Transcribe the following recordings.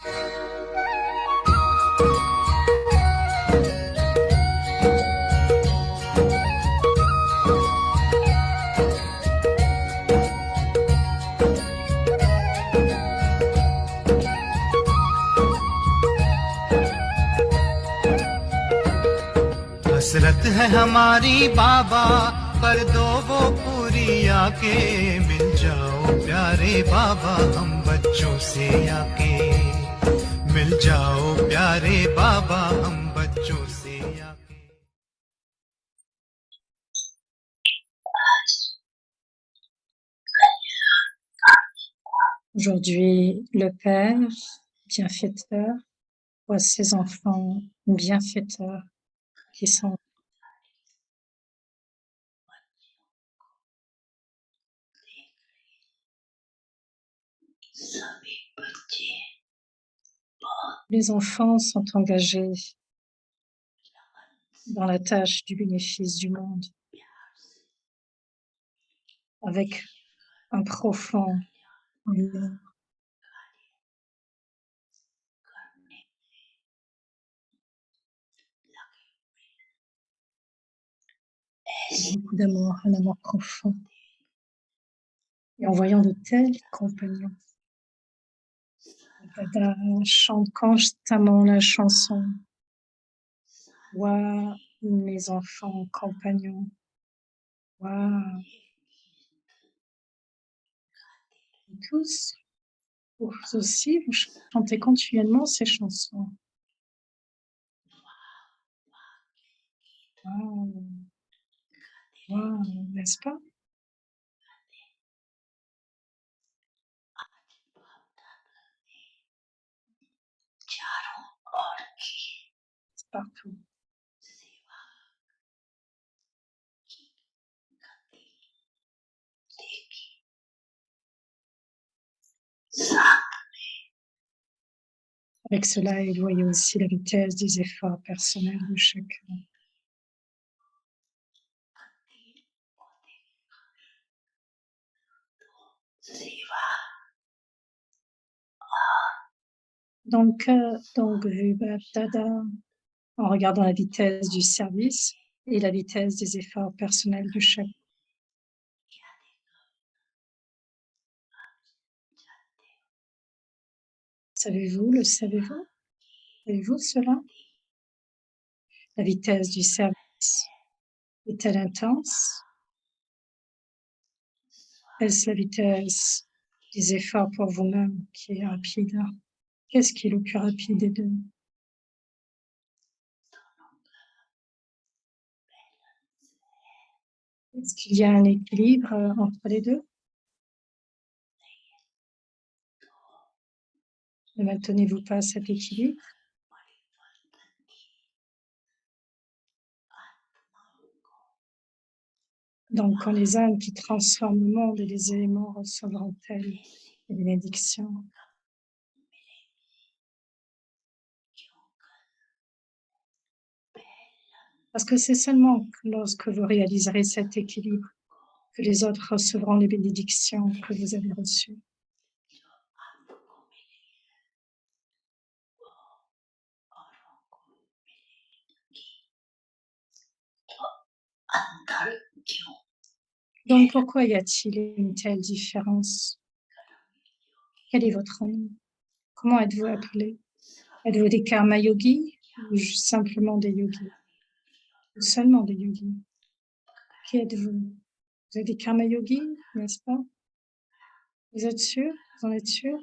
हसरत है हमारी बाबा, कर दो वो पूरी आके। मिल जाओ प्यारे बाबा हम बच्चों से आके। मिल जाओ प्यारे बाबा हम बच्चों से आके। Aujourd'hui, le Père bienfaiteur voit ses enfants bienfaiteurs qui sont les enfants sont engagés dans la tâche du bénéfice du monde avec un profond amour. Beaucoup d'amour, un amour profond. Et en voyant de tels compagnons, Dada chante constamment la chanson « Wa mes enfants compagnons, wa ». Tous, vous aussi, vous chantez continuellement ces chansons. Wow. Wow, n'est-ce pas? C'est partout. Avec cela, il voyait aussi la vitesse des efforts personnels de chacun. Donc, vu Dada, en regardant la vitesse du service et la vitesse des efforts personnels de chacun. Savez-vous, le savez-vous? Savez-vous cela? La vitesse du service est-elle intense? Est-ce la vitesse des efforts pour vous-même qui est rapide? Qu'est-ce qui est le plus rapide des deux? Est-ce qu'il y a un équilibre entre les deux? Ne maintenez-vous pas cet équilibre? Donc, quand les âmes qui transforment le monde et les éléments recevront-elles des bénédictions? Parce que c'est seulement lorsque vous réaliserez cet équilibre que les autres recevront les bénédictions que vous avez reçues. Donc, pourquoi y a-t-il une telle différence? Quel est votre nom? Comment êtes-vous appelé? Êtes-vous des karma yogis ou simplement des yogis? Ou seulement des yogis? Qui êtes-vous? Vous êtes des karma yogis, n'est-ce pas? Vous êtes sûr? Vous en êtes sûr?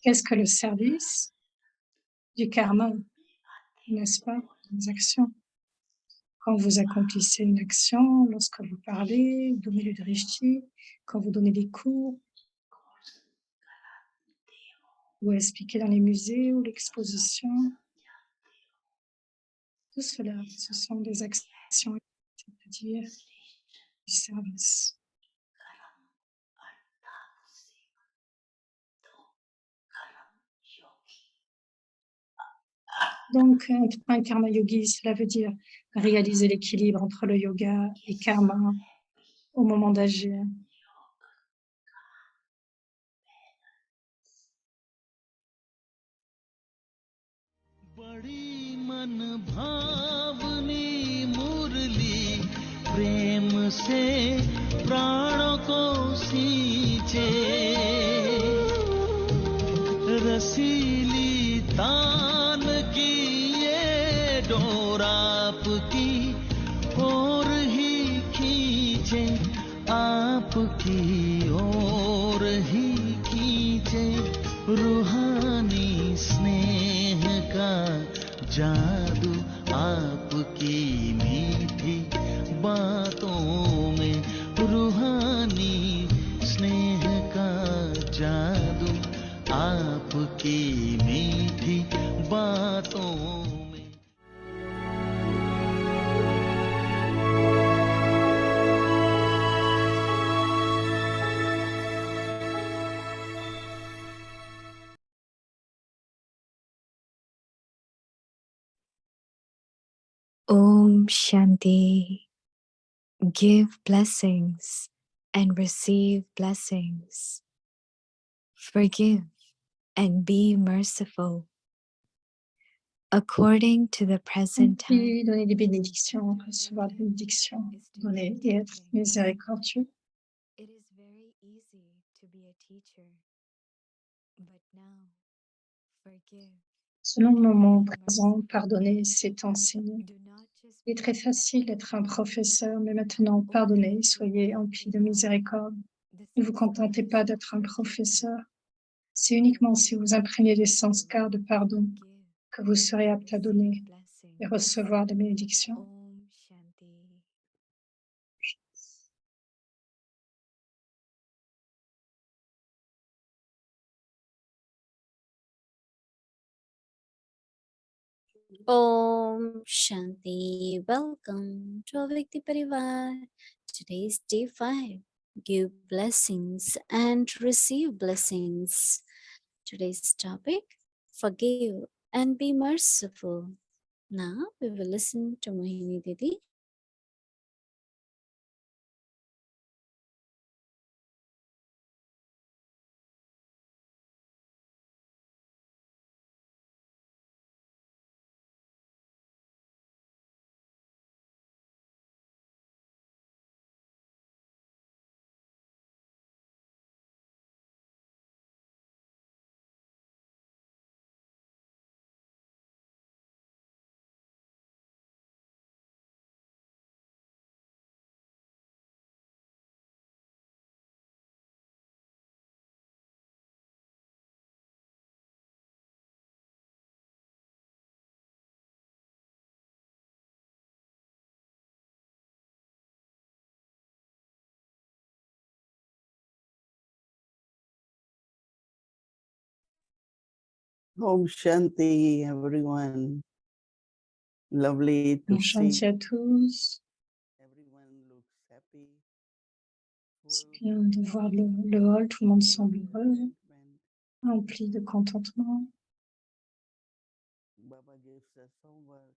Qu'est-ce que le service du karma, n'est-ce pas? Les actions. Quand vous accomplissez une action, lorsque vous parlez, donnez le drishti, quand vous donnez des cours, ou expliquez dans les musées ou l'exposition, tout cela, ce sont des actions, c'est-à-dire du service. Donc, un karma yogi, cela veut dire réaliser l'équilibre entre le yoga et karma au moment d'agir. बड़ी मन भावनी मुरली प्रेम से प्राणों को सींचे रसीली तान की ये डोर आपकी ओर ही खींचे आपकी ओर ही खींचे रूहानी स्नेह का जादू आपकी मीठी बातों में रूहानी स्नेह का जादू आपकी मीठी बातों में Om Shanti. Give blessings and receive blessings. Forgive and be merciful. According to the present time, Puis donner des bénédictions, recevoir des bénédictions, donner et être miséricordieux. it is very easy to be a teacher. But now, forgive. Selon le moment présent, pardonner, c'est enseigner. Do not just Il est très facile d'être un professeur, mais maintenant, pardonnez, soyez emplis de miséricorde. Ne vous contentez pas d'être un professeur. C'est uniquement si vous imprégnez des sanskars de pardon que vous serez apte à donner et recevoir des bénédictions. Om Shanti. Om Shanti. Welcome to Avyakti Parivar. Today is day 5. Give blessings and receive blessings. Today's topic, forgive and be merciful. Now we will listen to Mohini Didi. Om Shanti, everyone. Lovely to Bon Shanti see à tous. everyone looks happy. C'est full bien de voir le hall, tout le monde full of semble heureux, contentment. rempli de contentement. Baba gives us homework.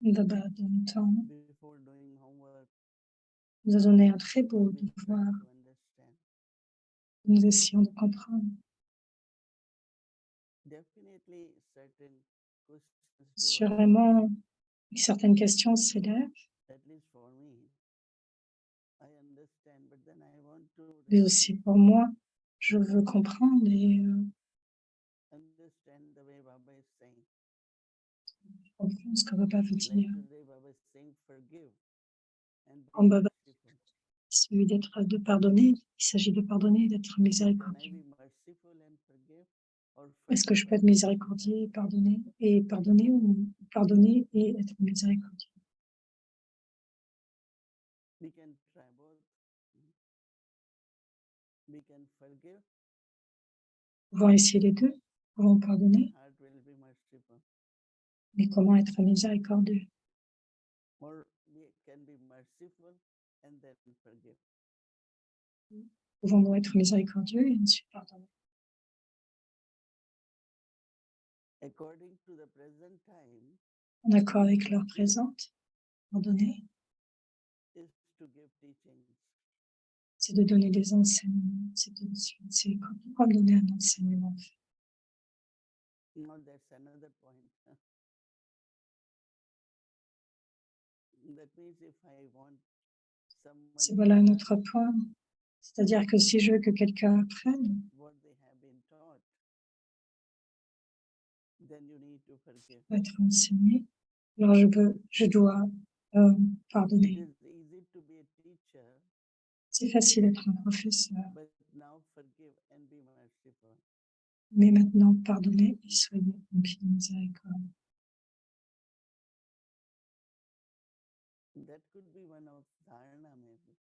Baba donne temps. Before doing homework, Nous a donné un très beau we try devoir. to understand. Nous essayons de comprendre. Definitely certain questions to ask, Sûrement, certaines questions s'élèvent, at least for me. I understand, but then I want to mais really aussi pour moi, je veux comprendre et understand the way Baba is saying. comprendre ce que Baba veut Like dire. today, Baba is saying forgive and Quand be Baba merciful. celui de pardonner, il s'agit de pardonner et d'être Can I miséricordieux. be merciful and forgive, or Est-ce que je forgive peux être and be miséricordieux et pardonner ou pardonner et être miséricordieux? We can try both. We can forgive, Nous pouvons essayer les deux, nous pouvons pardonner, heart will be merciful. mais comment être miséricordieux? Or we can be merciful and then forgive. Pouvons-nous être miséricordieux et ensuite pardonner? According to the present time, En accord avec l'heure présente, pardonner, is to give teachings. c'est de donner des enseignements, c'est comme donner un enseignement. Now that's another point. That means if I want someone to Voilà un learn autre point. C'est-à-dire que si je veux que quelqu'un apprenne what they have been taught, then you need to forgive. être enseigné, alors je dois It pardonner. is easy to be a teacher, C'est facile d'être un professeur, but now forgive and be merciful. mais maintenant pardonnez et soyez remplis de miséricorde. That could be one of dharana maybe.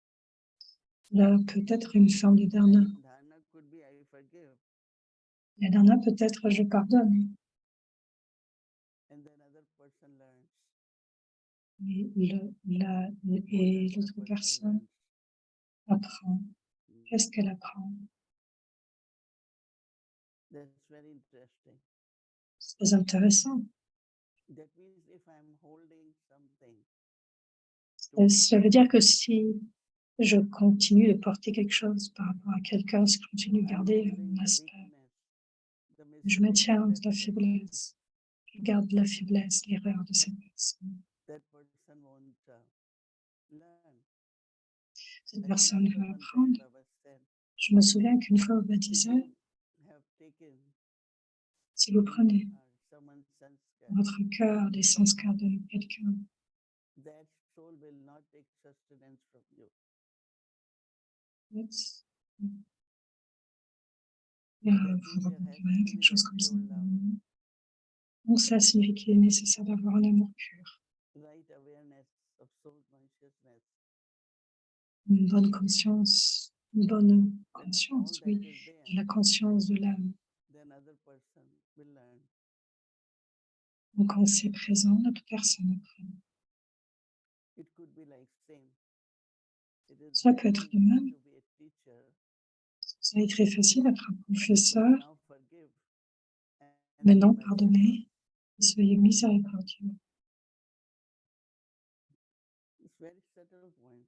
Là, peut-être une forme de dharna. Dharana could be I forgive, La dharna, peut-être je pardonne. and then other person learns. Et What l'autre other person personne learns. apprend. Qu'est-ce qu'elle apprend? That's very interesting. C'est très intéressant. That means if I'm holding something, Ça veut dire que si je continue de porter quelque chose par rapport à quelqu'un, si je continue de garder un aspect, je maintiens la faiblesse, je garde la faiblesse, l'erreur de cette personne. that person won't learn. Cette I personne remember va one time apprendre. Baba said, Je me souviens qu'une fois, Baba if disait, you have taken si vous in your prenez heart someone's sanskar, dans votre cœur les sanskars de quelqu'un, that soul will not take sustenance from you. il y a That means there has to be quelque chose that comme ça. pure love, Donc ça signifie qu'il est nécessaire d'avoir un amour pur, right awareness of soul consciousness. une bonne conscience, When all oui, that is de there, la conscience de l'âme. then other person will learn. Donc quand c'est présent, l'autre personne apprend. It could be like same. It is Ça very peut être de easy même. to be a teacher, Ça est très facile d'être un but professeur. now forgive and be Maintenant, merciful. pardonnez et soyez miséricordieux. It's very subtle point.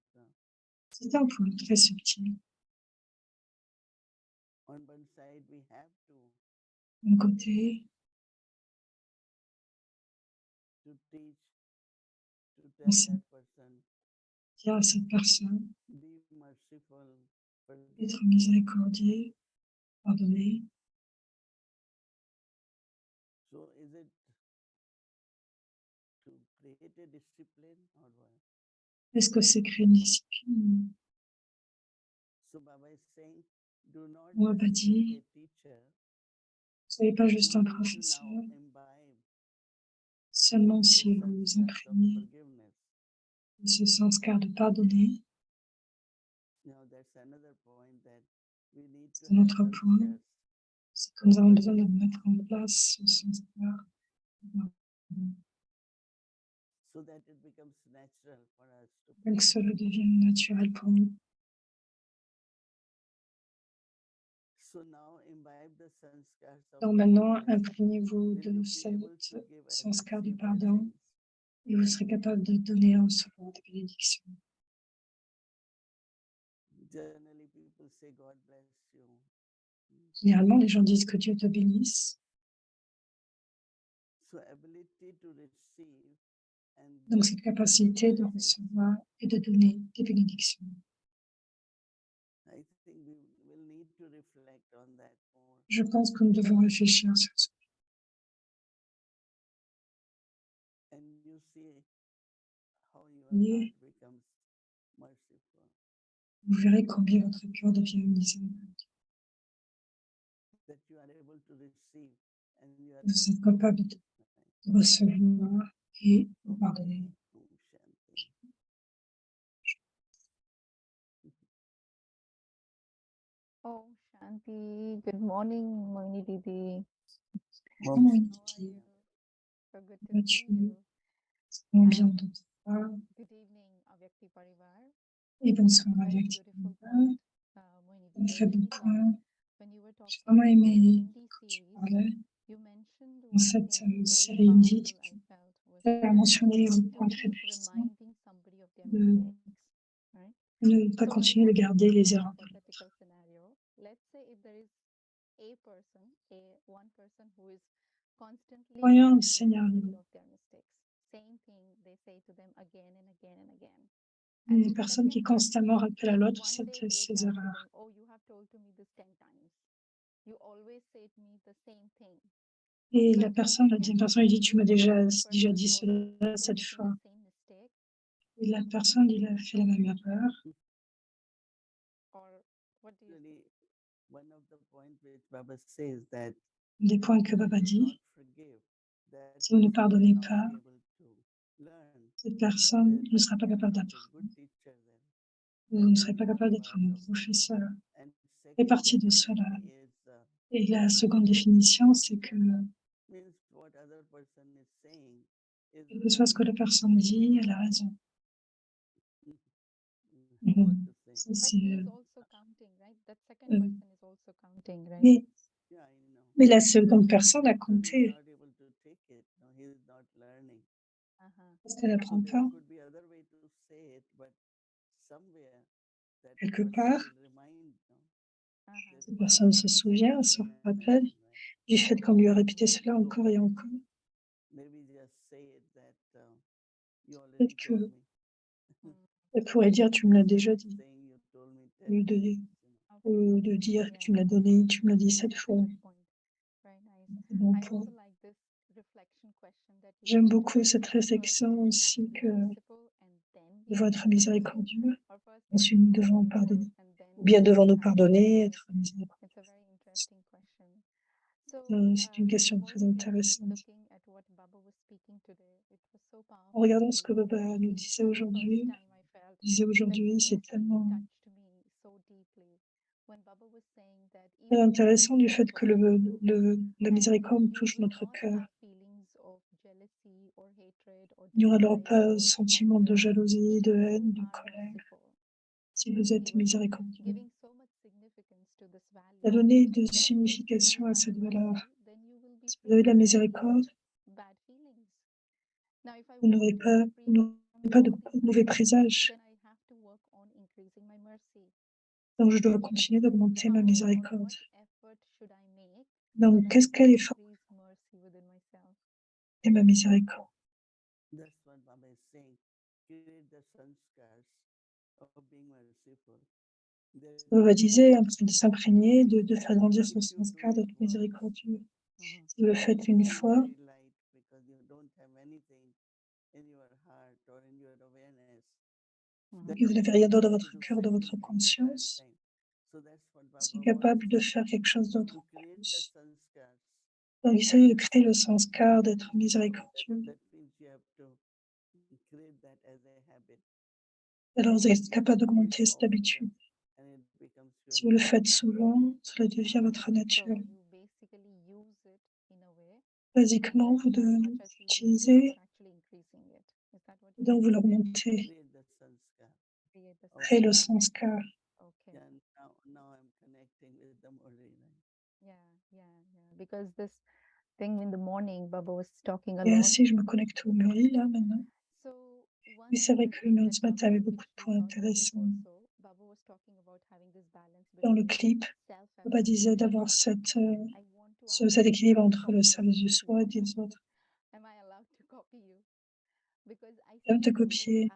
C'est un point très subtil. On one side, we have D'un côté, to teach, to tell Merci. that person, dire à cette personne be merciful, forgive. d'être miséricordieux, pardonner. So is it to create a discipline or what? Est-ce que c'est créer une discipline? So Baba is saying, do not On va pas just be dire, a teacher. vous soyez pas juste You un need to professeur, now imbibe seulement the si vous sanskars of imprimez forgiveness. ce sanskar de pardonner. Now that's another point that we need to C'est un have autre point. sanskars C'est que nous avons besoin de mettre en place ce sanskar. so that it becomes natural for us to Donc que cela devienne naturel pour nous. So now imbibe the sanskars of Donc maintenant, forgiveness. imprégnez-vous Will de you be ce able to give and sanskar de receive pardon blessings? et vous serez capable de donner en recevoir des bénédictions. Generally, people say God bless you. Généralement, les gens disent que Dieu te bénisse. So ability to receive and Donc give cette capacité de blessings. recevoir et de donner des bénédictions. I think we will need to reflect on that more. Je pense que nous devons réfléchir sur ce. And you see how your Oui. heart becomes merciful. Vous verrez combien votre cœur devient miséricordieux. That you are able to receive and you are Vous able êtes capable de recevoir et de pardonner. Om Shanti. Oh, Shanti. Good morning, Moini Didi. Om Comment How il are dit, you? So good to vas-tu? see you. Comment bien de te voir? Good evening, Avyakti Parivar. Et bonsoir Very avec beautiful toi. point, Moini Un Didi. I très bon really point. loved when you were J'ai talking vraiment about the aimé Hindi quand tu series. parlais You mentioned dans one cette thing very série indique. powerful, I felt, was Tu as mentionné un to point très keep puissant reminding somebody of their de mistakes, right? ne pas So continuer de let's garder give les a erreurs de l'autre. hypothetical scenario. Let's say if there is a person, one person who is constantly Voyons le getting scénario. afraid of their mistakes. Same thing they say to them again and again and again. And Une the personne qui second constamment person, rappelle à l'autre one day they ses tell to erreurs. them, oh, you have told to me this 10 times. You always say to me the same thing. Et So la the personne, la deuxième second personne, lui dit, tu m'as déjà person is dit also cela 7 making fois. the same mistake, Et la personne, il a fait la même erreur. or what do you say? Actually, one of the points which Baba says that Des points que if Baba you do dit, not forgive, that si vous ne person will pardonnez not pas, be able to learn. cette personne ne sera pas You are capable not a d'apprendre. good teacher then. Vous ne That serez is pas one capable d'être part un bon of it. professeur. And Et second partie de cela. definition is Et la seconde définition, c'est que, means what other person is saying is quel que soit ce que la personne dit, elle a raison. what to say. Ça, But c'est, he is also counting, right? That second euh, person is also counting, right? mais, Yeah, I know. mais la seconde personne a Person is compté not able to take it. No, he is not learning. Uh-huh. parce qu'elle So n'apprend there pas. could be other way to say it, but somewhere that Quelque person part, will remind. No? Uh-huh. cette personne se souvient, se Again and rappelle again, right? du fait qu'on lui a répété cela encore et encore. Maybe just say it that you already Peut-être que told me. elle pourrait dire, tu me l'as déjà dit, Saying you told me au lieu 10 times. Okay. de dire que Yeah, tu me l'as yeah. donné, tu me l'as dit That's 7 a fois. good point. Very nice. C'est bon I point. also like this reflection question that you J'aime asked. beaucoup cette First, réflexion we have aussi to be que merciful and then nous be devons être merciful, miséricordieux, or first we have ensuite to nous be devons merciful pardonner. and then Ou bien be devons-nous kind. pardonner, être It's miséricordieux. a very interesting question. So, C'est une question more très again, intéressante. looking at what Baba was speaking today, it was so powerful. En regardant to ce que listen Baba to. nous disait And the aujourd'hui, first time I felt disait that aujourd'hui, c'est mercy tellement touched me so deeply when Baba was saying that très even intéressant du fait que la and miséricorde you touche will notre not cœur. have feelings of jealousy or hatred or Il n'y aura alors dislike pas or sentiment de anger jalousie, de if haine, you de are colère, merciful. si vous êtes He was miséricordieux. giving so much significance to this value À donner de that if signification you à have cette valeur. mercy, then you will be Si vous avez free de la from miséricorde, bad feelings. Now, if I vous want n'aurez to pas, be free from pas de all these mauvais bad feelings, présages. then I have to work on increasing my mercy. Donc, je dois continuer d'augmenter ma How or miséricorde. what effort should I make so Donc, that I quel can effort increase mercy within myself? est ma miséricorde? That's what Baba is saying. Create the sanskars of being merciful. There is Baba no disait, point de s'imprégner, de faire grandir son if you do sanskar, it d'être once. miséricordieux. Si vous le faites You une feel fois, very light because you don't have anything in your heart or in your awareness. Then et vous you n'avez have rien d'autre dans ability votre to cœur, say dans votre something conscience, that time. So that's what c'est Baba capable de wants faire quelque chose d'autre to en create the plus. sanskars. Donc, il s'agit de créer le sanskar, d'être miséricordieux. That means you have to create that as a habit. Alors, vous êtes capable Do it d'augmenter cette often, habitude. and it becomes your Si vous le nature. faites souvent, cela devient votre So nature. you basically use it in a way Basiquement, vous that as devez much as you use it, l'utiliser, you're actually increasing it. Is that what you donc mean? vous l'augmentez. Create the sanskar. Create the Créer le sanskar. sanskar. Okay. Yeah, now I'm connecting with the Murli. Yeah, yeah. Because this thing in the morning, Baba was talking a Et lot. ainsi, je me connecte au Muri, là, maintenant. So one Oui, c'est vrai other que le thing Muri that ce matin Baba, avait beaucoup which de we points thought of it intéressants. also, Baba was talking about having this balance Dans le between clip, Baba self-effort. disait d'avoir I want to ask cet you, équilibre I'm entre le copying service du you. soi et des autres. Am I allowed to copy you? Because I J'aime te see you, copier. I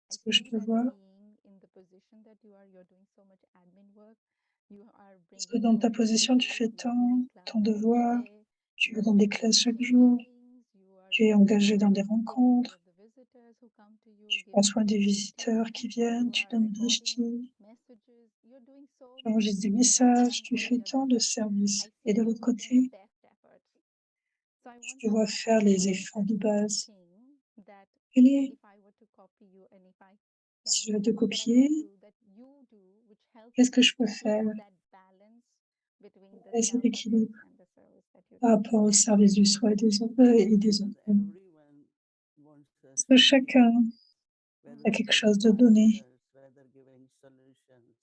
Ce que je see peux that voir, being in the position that you are, you're doing so much admin work. You are parce que bringing dans so ta many position, tu people, fais you're giving ton classes every devoir, day, tu you vas are dans des classes engaging chaque in jour, meetings, you are tu es engagé dans des taking care rencontres, of the visitors who come to you, tu prends giving soin des drishti, visiteurs qui viennent, you tu are donnes des recording drishti, messages, you're doing so tu many enregistres des things, right? messages, And tu on fais the other tant de hand, services. I Et see de you l'autre making the côté, best efforts. So I want tu to dois ask faire you, les what is efforts that de one base. thing that Quel est, if I were to copy you and if I si can, je vais te that I copier, can do, that you do, which helps qu'est-ce que you je peux to faire keep that balance between the et cet self-effort équilibre and the service that you par do? rapport au service du soi et des autres? Because everyone wants Parce que something, chacun whether a quelque giving chose de donner, answers, whether giving solutions,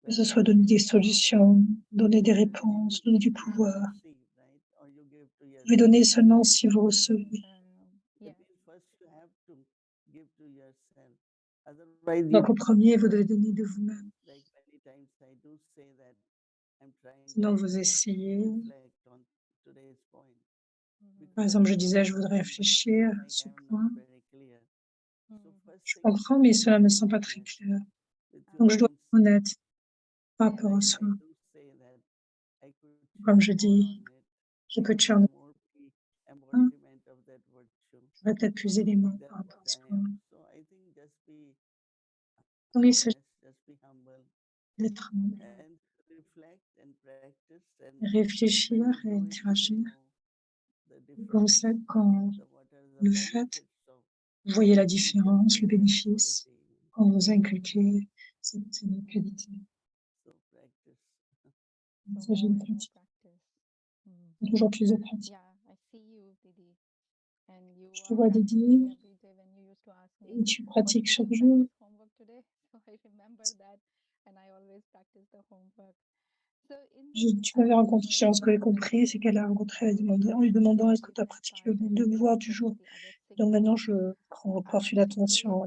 que ce whether soit donner des giving power. solutions, donner des Yeah. réponses, donner du You pouvoir. receive, right? Or you give to Vous pouvez yourself. donner seulement si vous recevez. Yeah. It means first you have to give to yourself. Otherwise, you Donc, au premier, vous devez donner de vous-même. like many times I do say that I'm trying Sinon, to vous essayez reflect on today's point. Par exemple, je disais, je voudrais réfléchir à ce point. Je comprends, mais cela ne me semble pas très clair. Donc, je dois être honnête par rapport à soi. Comme je dis, je peux tuer un enfant, j'aurais peut-être plus d'éléments par rapport à ce point. Donc, il s'agit d'être réfléchir et interagir. Comme ça, quand vous le faites, vous voyez la différence, le bénéfice, quand vous inculquez cette qualité. Il s'agit de pratique. Toujours plus de pratique. Je te vois, Didi, et tu pratiques chaque jour. Tu m'avais rencontré, ce que j'ai compris, c'est qu'elle a rencontré en lui demandant est-ce que tu as pratiqué le devoir du jour. Donc maintenant, je porte une attention.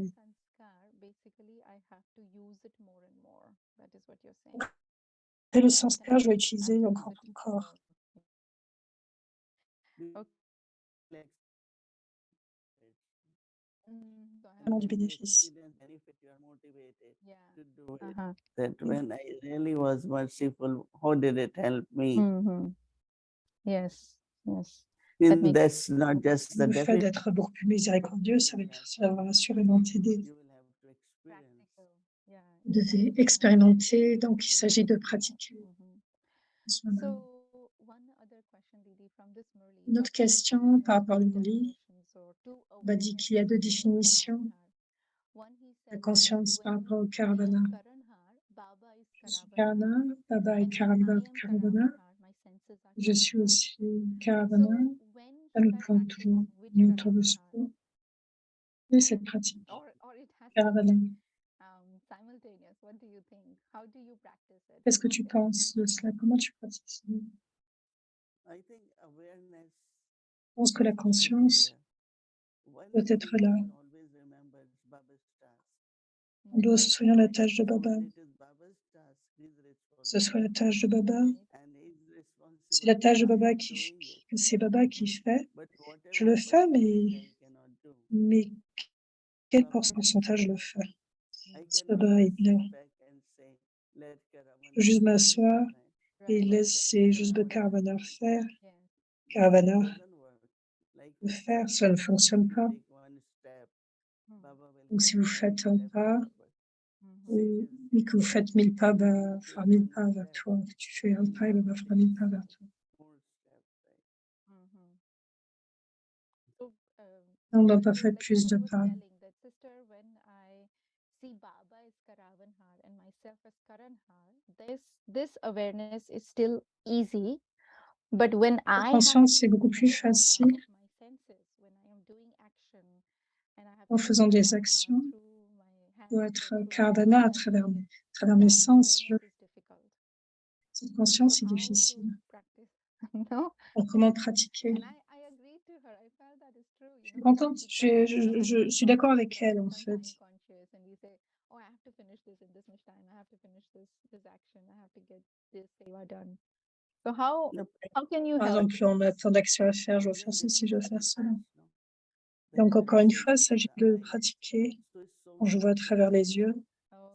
Et le sanskar, je vais utiliser encore. Vraiment du bénéfice. That when I really was merciful, how did it help me? Yes, yes. That's not just the Le fait d'être beaucoup plus miséricordieux, ça va assurément t'aider. Vous devez expérimenter, donc il s'agit de pratiquer. Une autre question par rapport au Murli. On dit qu'il y a deux définitions. La conscience par rapport au Karavana. Je suis Karana, Baba est Karavana. Je suis aussi Karavana. Ça nous plante toujours autour de soi. Et cette pratique. Karavana. Qu'est-ce que tu penses de cela? Comment tu pratiques cela? Je pense que la conscience doit être là. On doit se souvenir de la tâche de Baba. Ce soit la tâche de Baba. C'est la tâche de Baba c'est Baba qui fait. Je le fais, mais quel pourcentage je le fais? Si Baba est bien. Je peux juste m'asseoir et laisser juste le Karavana faire. Karavana le faire, ça ne fonctionne pas. Donc si vous faites un pas, et que vous faites 1000 pas, va faire 1000 pas vers toi. Tu fais un pas, il va faire 1000 pas vers toi. On n'a pas fait plus de pas. La conscience, c'est beaucoup plus facile en faisant des actions pour être Karavana à travers mes sens. Cette conscience est difficile. Alors, comment pratiquer? Je suis contente, je suis d'accord avec elle en fait. Par exemple, on a tant d'actions à faire, je dois faire ceci, je dois faire cela. Donc encore une fois, il s'agit de pratiquer quand je vois à travers les yeux,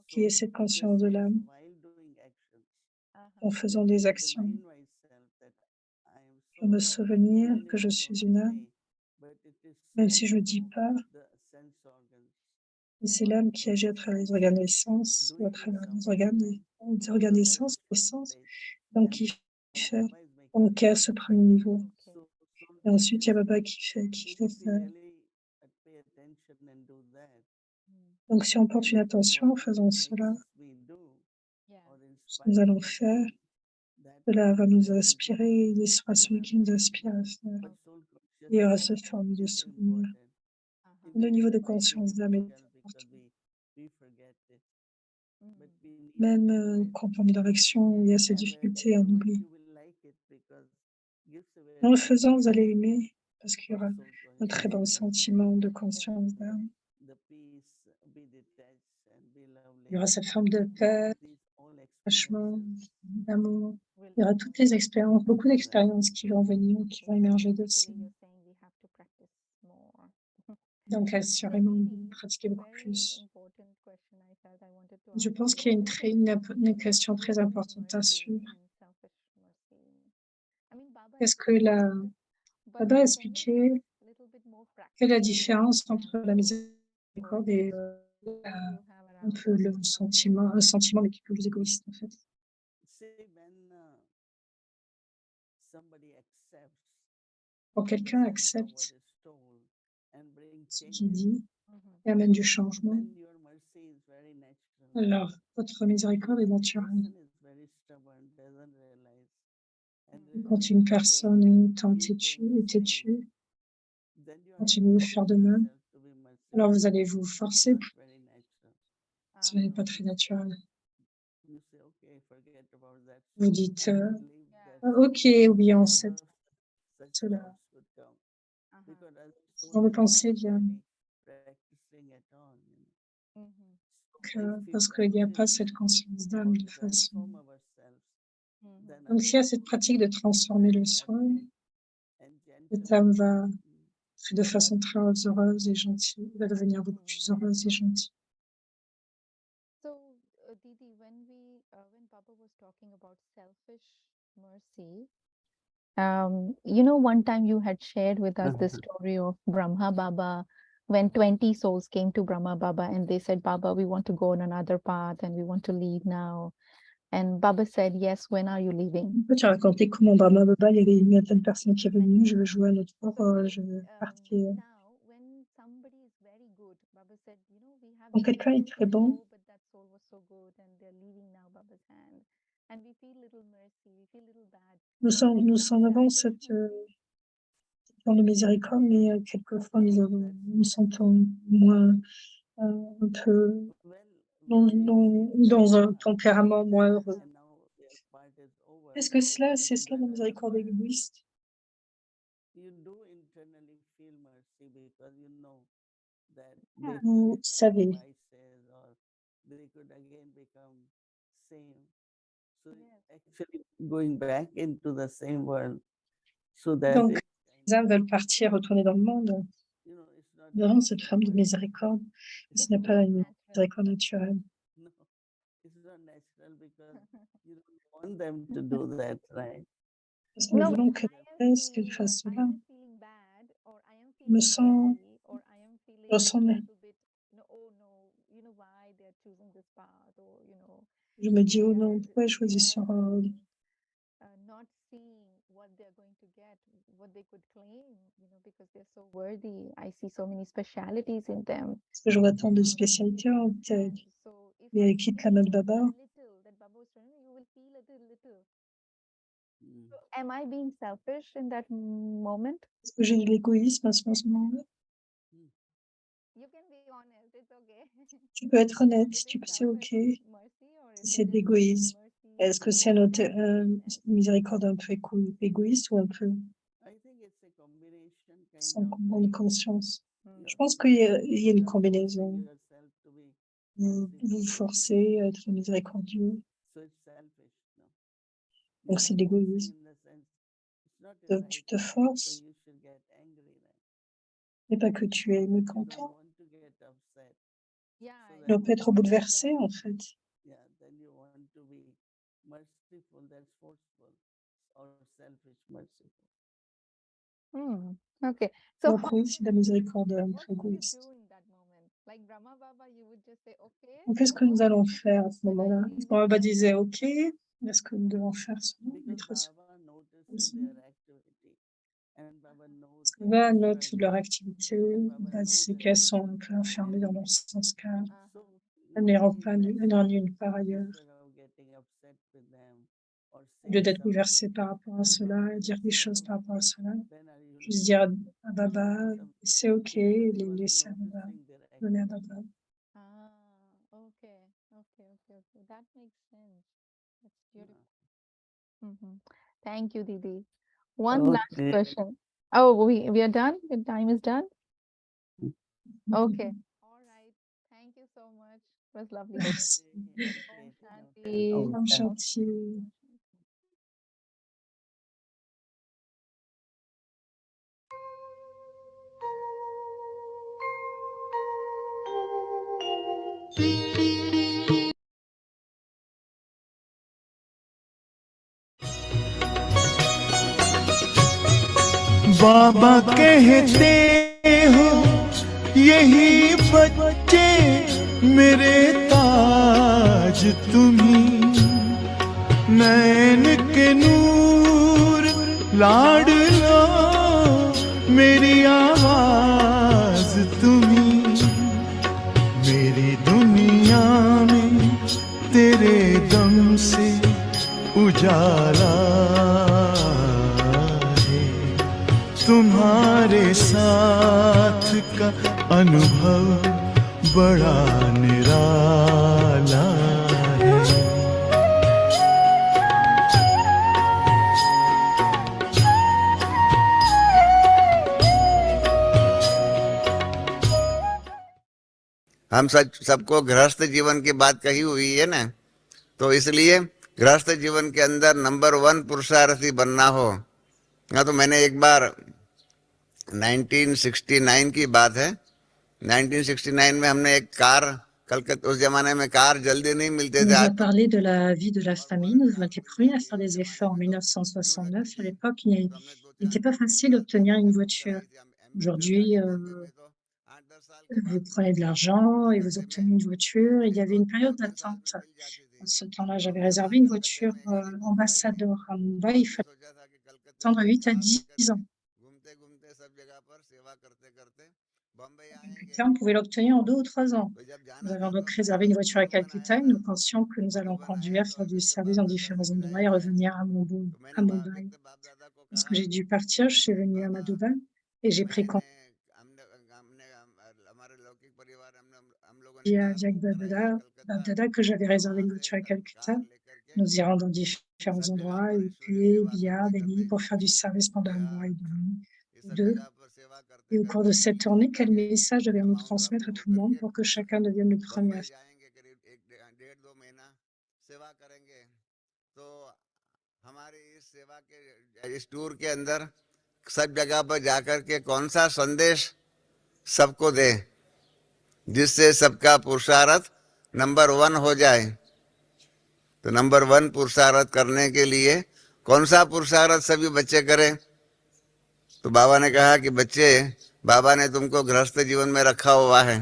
qui est cette conscience de l'âme, en faisant des actions. Je me souvenir que je suis une âme, même si je ne dis pas, mais c'est l'âme qui agit à travers les organes des sens, ou à travers les organes des sens, les sens, donc qui fait, donc à ce premier niveau. Et ensuite, il y a Baba qui fait faire. Donc si on porte une attention en faisant cela, ce que nous allons faire, cela va nous inspirer, il sera celui qui nous inspire à faire. Il y aura cette forme de souvenir. Le niveau de conscience d'âme est important. Même quand on est dans l'action, il y a ces difficultés, on oublie. En le faisant, vous allez aimer, parce qu'il y aura un très bon sentiment de conscience d'âme. Il y aura cette forme de paix, d'attachement, d'amour. Il y aura toutes les expériences, beaucoup d'expériences qui vont venir, qui vont émerger de ça. Basically, you're saying we have to practice more. Donc, assurément, pratiquer beaucoup Very plus. important question I felt I wanted to Je ask pense you. qu'il y a What is the une question très difference importante à mercy suivre. and selfish mercy? I mean, Baba Est-ce que la, explained, but Baba a can you expliqué make it a little bit more quelle est la practical différence entre la example miséricorde or et you have un around peu this? le sentiment, un sentiment mais qui est plus égoïste en fait. See, when somebody accepts Quand the quelqu'un sense of accepte what is told and bring ce qu'il changes, dit Mhm. et amène du changement, then your mercy is very natural. alors votre miséricorde est When a naturelle. person is very stubborn, doesn't realize, and Quand une remains personne same, est tant keep têtue, doing est the same, têtue, then you are continue de faire de forcing même, yourself to be alors merciful. vous allez vous It's forcer, not very natural. ce n'est pas très naturel. You say, okay, forget about that. Vous soul. dites, Leave that ok, soul. oublions None of such cela. thoughts would come. Uh-huh. Because other Ce soul genre de is pensée not vient really practicing at all. Mhm. So if we parce qu'il n'y a pas practice cette conscience d'âme or de façon. transform ourselves, Mhm. then Donc, s'il y a cette pratique de transformer le soi, cette âme va, de façon très heureuse et gentille, va devenir beaucoup plus heureuse et gentille. So, Didi, when Baba was talking about selfish mercy, one time you had shared with us the story of Brahma Baba, when 20 souls came to Brahma Baba and they said, Baba, we want to go on another path and we want to leave now. And Baba said, yes, when are you leaving? En fait, tu as raconté comment Brahma Baba, il y avait une vingtaine de personnes qui est venue, je veux jouer à notre sport, je veux partir. Now, when somebody is very good, Baba said, we have Quand this quelqu'un est soul très that, bon, oh, but that soul was so good and they're leaving now Baba's hand. And we feel little mercy, we feel little bad. nous en avons cette forme de miséricorde, mais quelquefois nous sentons moins un peu dans un tempérament moins heureux. Est-ce que c'est cela la miséricorde égoïste? You do internally feel mercy because you know that Vous savez, vices or they could again become same. So actually going back into the same world. So that donc les âmes veulent partir, retourner dans le monde, it's not devant cette forme de miséricorde. Ce n'est pas une miséricorde naturelle. no, it's not natural because you don't want them to do that, right? Parce que nous voulons que qu'elle fasse I cela. am feeling bad or I am Je me feeling sens, guilty or I am feeling je ressens, a little bit, oh no, why they're choosing this path or, je me dis, oh they non, are- pourquoi je choisis they sur are, not seeing what they're going to get, what they could claim, because they're so worthy. I see so many specialities in them. parce que je vois tant de spécialités en tête. So if Et elle quitte la main de Baba. little that Baba was telling you will feel a little. So am I being selfish in that moment? Est-ce que j'ai de l'égoïsme à ce moment-là? You can be honest, it's okay. Tu peux être honnête, c'est ok. Si c'est de l'égoïsme, est-ce que c'est une miséricorde un peu égoïste ou un peu sans grande conscience? Je pense qu'il y a une combinaison. Vous vous forcez à être miséricordieux, donc c'est de l'égoïsme. Donc tu te forces, et pas que tu es mécontent. Mais on peut être bouleversé en fait. Yeah, then you want to be merciful, that's forceful, or selfish merciful. Okay. So Donc oui, c'est de la miséricorde un peu égoïste. Donc qu'est-ce que nous allons faire à ce moment-là? Baba disait ok, est-ce que nous devons faire cela? Être Baba note leur activité, Baba sait qu'elles sont un peu enfermées dans leur sens cadre. Elles n'iront pas nulle part ailleurs. Au lieu d'être bouleversé par rapport à cela et dire des choses par rapport à cela, juste dire à Baba, c'est ok, les laisser à Baba, donner à Baba. Okay. That makes sense. That's beautiful. Thank you, Didi. One last question. Oh, we are done? The time is done? Okay. All right. Thank you so much. It was lovely. Merci. Om Shanti. Om Shanti. बाबा कहते हो यही बच्चे मेरे ताज तुम्ही, नैन के नूर लाडलो मेरी आवाज तुम्ही, मेरी दुनिया में तेरे दम से उजाला है, तुम्हारे साथ का अनुभव बड़ा निराला है। हम सबको गृहस्थ जीवन की बात कही हुई है ना, तो इसलिए गृहस्थ जीवन के अंदर नंबर 1 पुरुषार्थी बनना हो। हाँ, तो मैंने एक बार 1969 की बात है, 1969 में हमने एक कार, कलकत्ता, उस जमाने में कार जल्दी नहीं मिलते Il थे। nous a parlé de la vie de la famille. Nous avons été premiers à faire des efforts en 1969. À l'époque, il n'était pas facile d'obtenir une voiture. Aujourd'hui, vous prenez de l'argent et vous obtenez une voiture. Il y avait une période d'attente. À ce temps-là, j'avais réservé une voiture ambassadeur à Mumbai. Il fallait attendre 8 à 10 ans. Calcutta, on pouvait l'obtenir en 2 ou 3 ans. Nous avions donc réservé une voiture à Calcutta et nous pensions que nous allons conduire, faire du service dans différents endroits et revenir à Mumbai. Lorsque j'ai dû partir, je suis venue à Madhuban et j'ai pris contact à Jack Babdada que j'avais réservé une voiture à Calcutta. Nous irons dans différents endroits, UP, Bihar, Delhi, pour faire du service pendant 1 mois et demi ou 2. Et au cours de cette tournée, quel message devons-nous transmettre à tout le monde pour que chacun devienne le premier à faire? इस टूर के अंदर सब जगह पर जाकर के कौन सा संदेश सबको दे जिससे सबका पुरुषार्थ नंबर 1 हो जाए। तो नंबर 1 पुरुषार्थ करने के लिए कौन सा पुरुषार्थ सभी बच्चे करें? तो बाबा ने कहा कि बच्चे, बाबा ने तुमको गृहस्थ जीवन में रखा हुआ है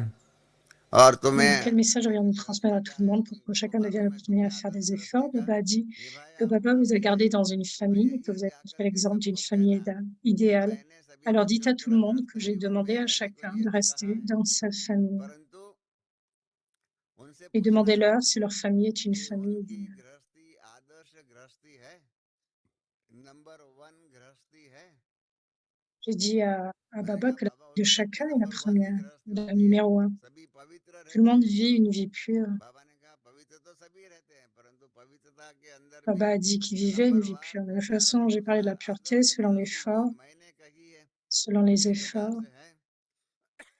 और तुम्हें Quel message devons-nous transmettre à tout le monde pour que chacun devienne le premier à faire des efforts? Baba a dit que Baba vous a gardé dans une famille et que vous avez montré l'exemple d'une famille idéale. Alors dites à tout le monde que j'ai demandé à chacun de rester dans sa famille. Et demandez-leur si leur famille est une famille idéale. J'ai dit à Baba que la vie de chacun est la première, la numéro 1. Tout le monde vit une vie pure. Baba a dit qu'il vivait une vie pure. De la façon dont j'ai parlé de la pureté, selon l'effort, selon les efforts,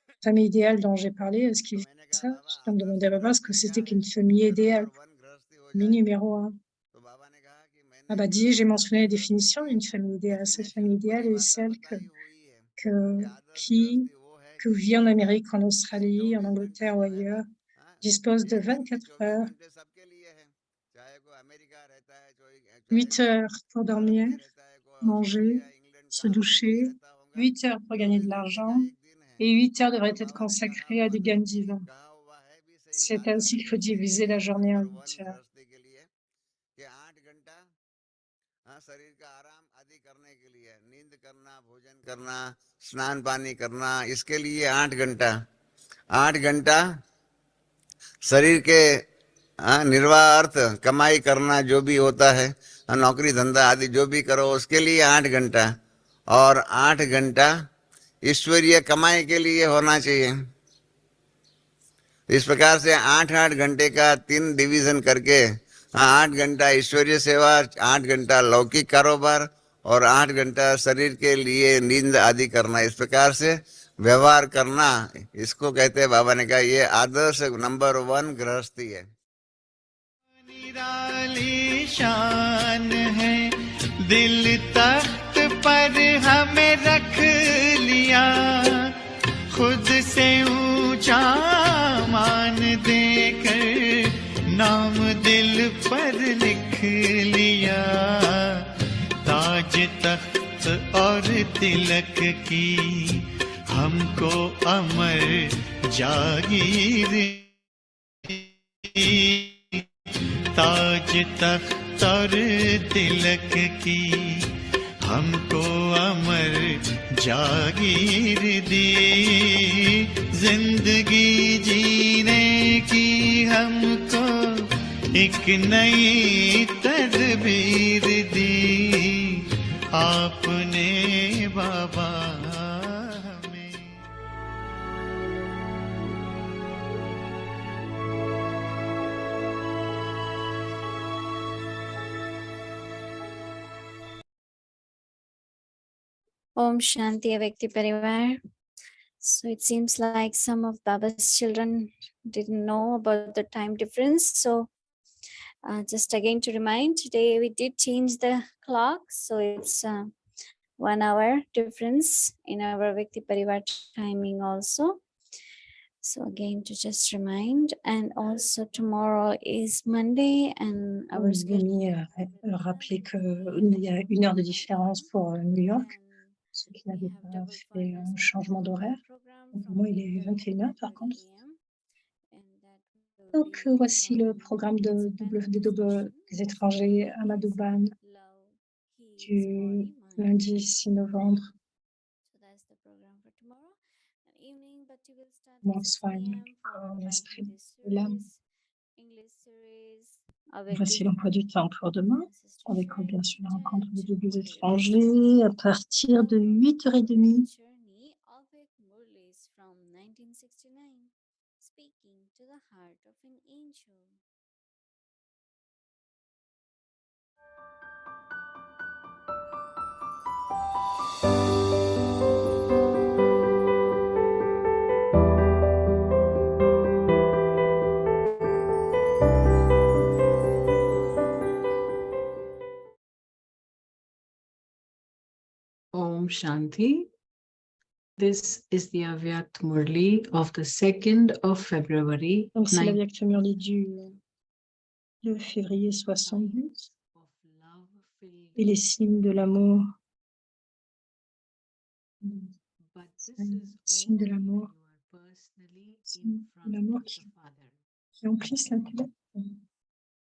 la famille idéale dont j'ai parlé, est-ce qu'il vit ça? Je me demandais à Baba ce que c'était qu'une famille idéale, famille numéro 1. Baba dit, j'ai mentionné la définition d'une famille idéale. Cette famille idéale est celle qui vit en Amérique, en Australie, en Angleterre ou ailleurs, dispose de 24 heures, 8 heures pour dormir, manger, se doucher, 8 heures pour gagner de l'argent et 8 heures devraient être consacrées à des gains divins. C'est ainsi qu'il faut diviser la journée en 8 heures. करना, स्नान पानी करना, इसके लिए 8 घंटा, 8 घंटा शरीर के निर्वाह कमाई करना जो भी होता है, नौकरी धंधा आदि जो भी करो उसके लिए 8 घंटा, और 8 घंटा ईश्वरीय कमाई के लिए होना चाहिए। इस प्रकार से 8-8 घंटे का 3 डिवीजन करके 8 घंटा ईश्वरीय सेवा, 8 घंटा लौकिक कारोबार और 8 घंटा शरीर के लिए नींद आदि करना, इस प्रकार से व्यवहार करना, इसको कहते हैं, बाबा ने कहा ये आदर्श नंबर 1 गृहस्थी है। निराली शान है, दिल तख्त पर हमें रख लिया, खुद से ऊंचा मान देकर नाम दिल पर लिख लिया, ताज तख्त और तिलक की हमको अमर जागीर दी। ताज तख्त और तिलक की हमको अमर जागीर दी। जिंदगी जीने की हमको एक नई तदबीर दी, आपने बाबा हमें। Om Shanti Avyakti Parivar. So it seems like some of Baba's children didn't know about the time difference. So just again to remind, today we did change the clock. So it's 1 hour difference in our Avyakti Parivar timing also. So again to just remind, and also tomorrow is Monday and our Veni rappeler qu'il y a 1 heure de différence pour New York, ceux qui n'avaient pas fait un changement d'horaire. Pour moi, il est 21h par contre. Donc voici le programme des étrangers à Madhuban du lundi 6 novembre. Moi, soigne l'esprit de l'âme. Voici l'emploi du temps pour demain, avec bien sûr la rencontre des doubles étrangers à partir de 8h30. Om Shanti. This is the Avyakt Murli of the 2nd of February. Donc c'est l'Avyakt Murli du 2 février 72. Et les signes de l'amour. Signes de l'amour. Signes de l'amour qui emplissent l'intellect.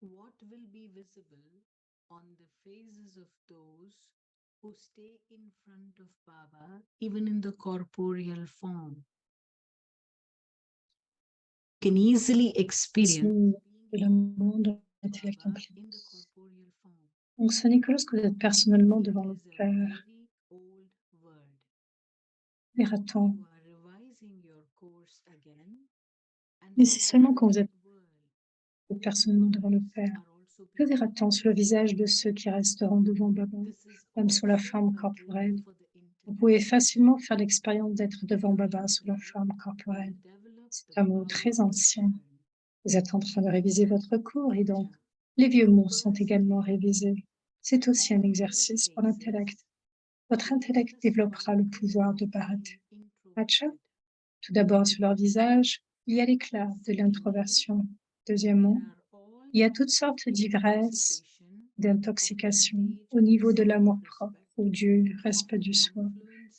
What will be visible on the faces of those who stay in front of Baba, even in the corporeal form? You can easily experience de l'amour de l'intellect amplifié. Donc ce n'est que lorsque vous êtes personnellement devant le Père, verra-t-on. Mais c'est seulement quand vous êtes personnellement devant le Père que verra-t-on sur le visage de ceux qui resteront devant Baba, même sous la forme corporelle. Vous pouvez facilement faire l'expérience d'être devant Baba sous la forme corporelle. C'est un mot très ancien. Vous êtes en train de réviser votre cours et donc les vieux mots sont également révisés. C'est aussi un exercice pour l'intellect. Votre intellect développera le pouvoir de Bharat. Acha. Tout d'abord, sur leur visage, il y a l'éclat de l'introversion. Deuxièmement, il y a toutes sortes d'ivresses, d'intoxication au niveau de l'amour-propre ou du respect du soi,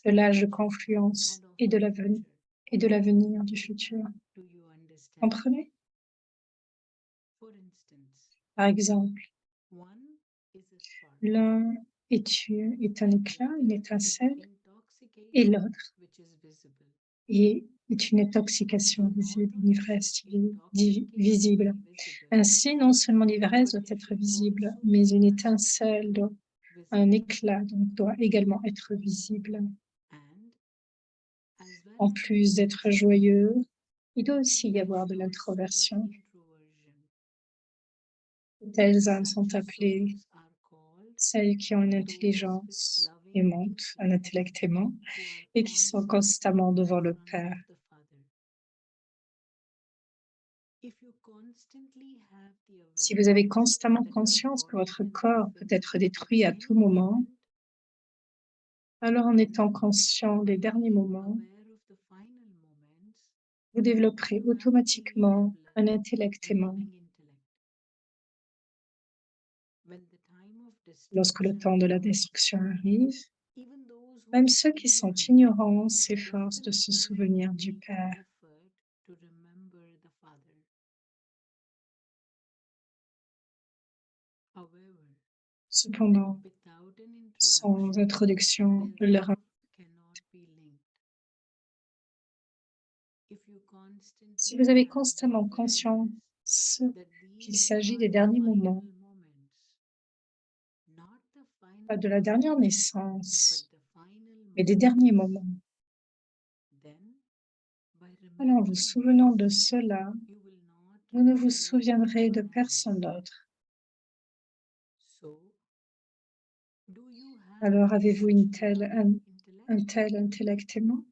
de l'âge de confluence et de l'avenir du futur. Comprenez? Par exemple, l'un est un éclat, une étincelle, et l'autre est une intoxication visible, une ivresse visible. Ainsi, non seulement l'ivresse doit être visible, mais une étincelle, un éclat doit également être visible. En plus d'être joyeux, il doit aussi y avoir de l'introversion. Telles âmes sont appelées celles qui ont une intelligence aimante, un intellect aimant, et qui sont constamment devant le Père. Si vous avez constamment conscience que votre corps peut être détruit à tout moment, alors en étant conscient des derniers moments, vous développerez automatiquement un intellect aimant. Lorsque le temps de la destruction arrive, même ceux qui sont ignorants s'efforcent de se souvenir du Père. Cependant, sans introduction, leur si vous avez constamment conscience qu'il s'agit des derniers moments, pas de la dernière naissance, mais des derniers moments, alors en vous souvenant de cela, vous ne vous souviendrez de personne d'autre. Alors avez-vous un tel intellect aimant?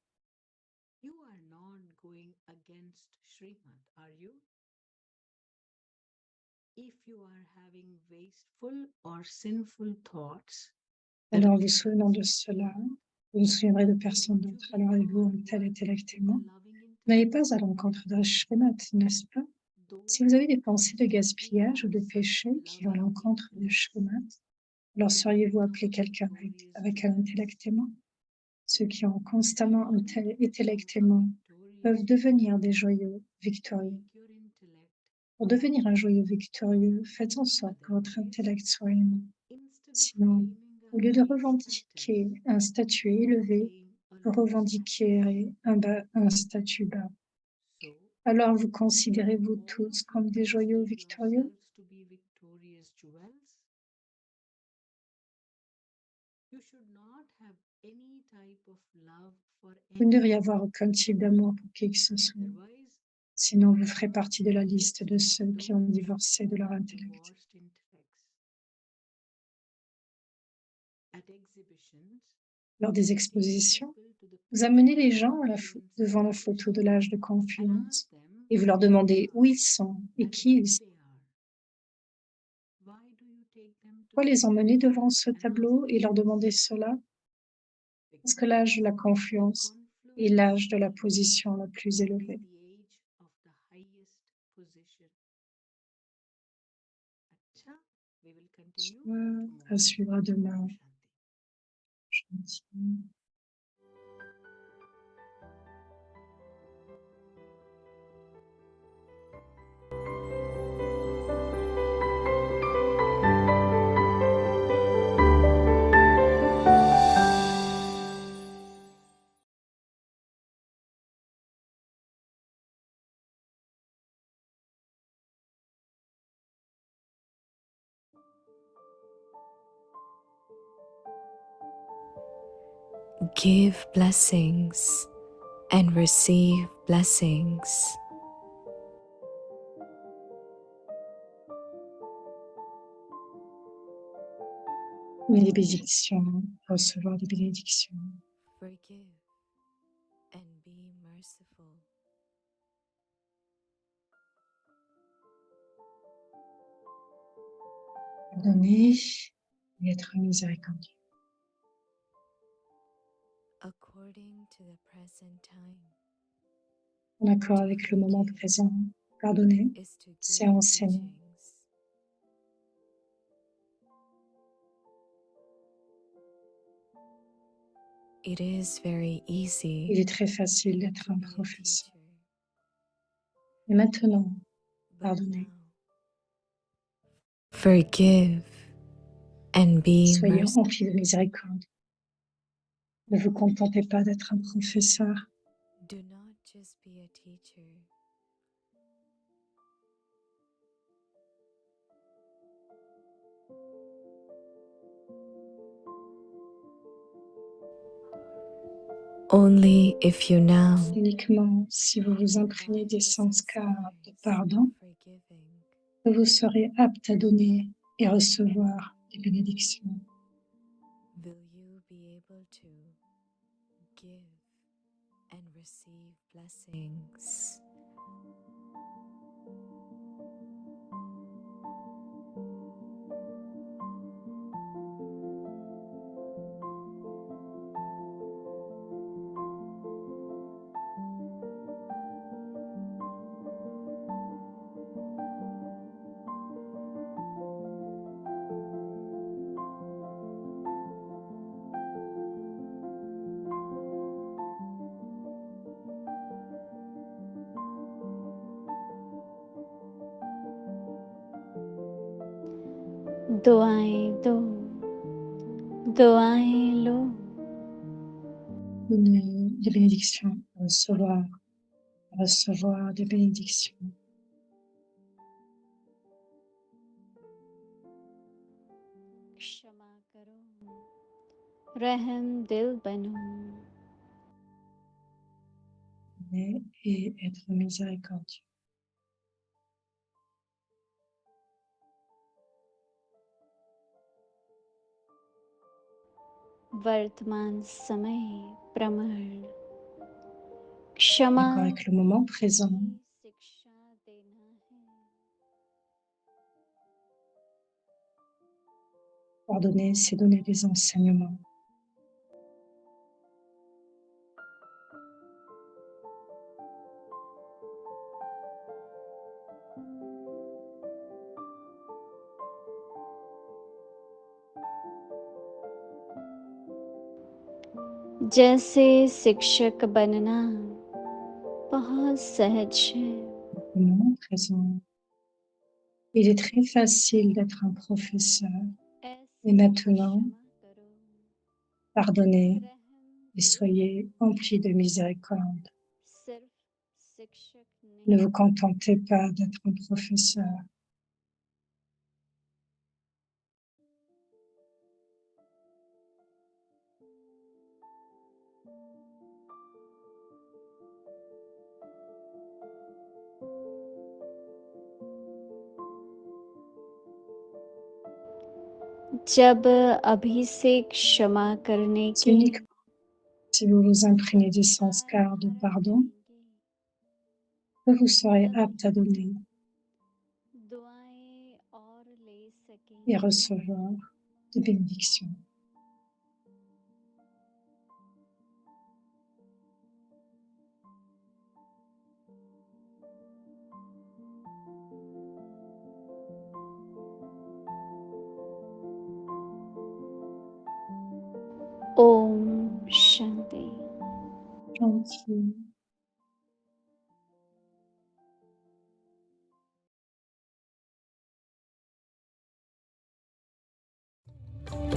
Alors en vous souvenant de cela, vous ne vous souviendrez de personne d'autre. Alors avez-vous un tel intellect aimant? Vous n'allez pas à l'encontre de Shrimat, n'est-ce pas? Si vous avez des pensées de gaspillage ou de péché qui vont à l'encontre de Shrimat, alors seriez-vous appelé quelqu'un avec un intellect aimant? Ceux qui ont constamment un tel intellect aimant peuvent devenir des joyeux victorieux. Pour devenir un joyeux victorieux, faites en sorte que votre intellect soit aimant. Sinon, au lieu de revendiquer un statut élevé, vous revendiquerez un statut bas. Alors vous considérez-vous tous comme des joyeux victorieux? Vous ne devriez avoir aucun type d'amour pour qui que ce soit. Sinon, vous ferez partie de la liste de ceux qui ont divorcé de leur intellect. Lors des expositions, vous amenez les gens devant la photo de l'âge de confiance et vous leur demandez où ils sont et qui ils sont. Pourquoi les emmener devant ce tableau et leur demander cela? Parce que l'âge de la confiance est l'âge de la position la plus élevée. À suivre demain. Gentil. Give blessings and receive blessings. Mais les bénédictions, recevoir des bénédictions. Forgive and be merciful. Pardonner et être miséricordieux. According to the present time, En accord avec le moment présent, pardonner, is to c'est give enseigner. teachings. It is very easy Il est très facile d'être to un be a professeur. teacher, Et maintenant, but pardonnez. now, forgive and be Soyez merciful. remplis de miséricorde. Ne vous contentez pas d'être un professeur. Do not just be a teacher, only if you now Uniquement si vous vous imprégnez des sanskars de pardon, forgiving, que vous serez apte à donner et recevoir des bénédictions. will you be able to give and receive blessings. दुआएं दो, दुआएं लो, Donnez des bénédictions, recevoir des bénédictions. क्षमा करो, रहम दिल बनो, Et être miséricordieux. वर्तमान समय प्रमाण, क्षमा D'accord avec le moment présent, शिक्षा देना है, pardonner, c'est donner des enseignements. जैसे शिक्षक बनना बहुत सहज है, Le moment présent. Il est très facile d'être un professeur. ऐसे Et maintenant, क्षमा करो, pardonnez रहम et दिल soyez emplis de miséricorde. सिर्फ शिक्षक Ne नहीं, vous contentez pas d'être un professeur. जब अभी से क्षमा करने C'est की uniquement si vous vous imprégnez du sanskar de pardon que vous serez apte à donner दुआएं और ले et सकेंगे, recevoir des bénédictions. Om Shanti. Gentil.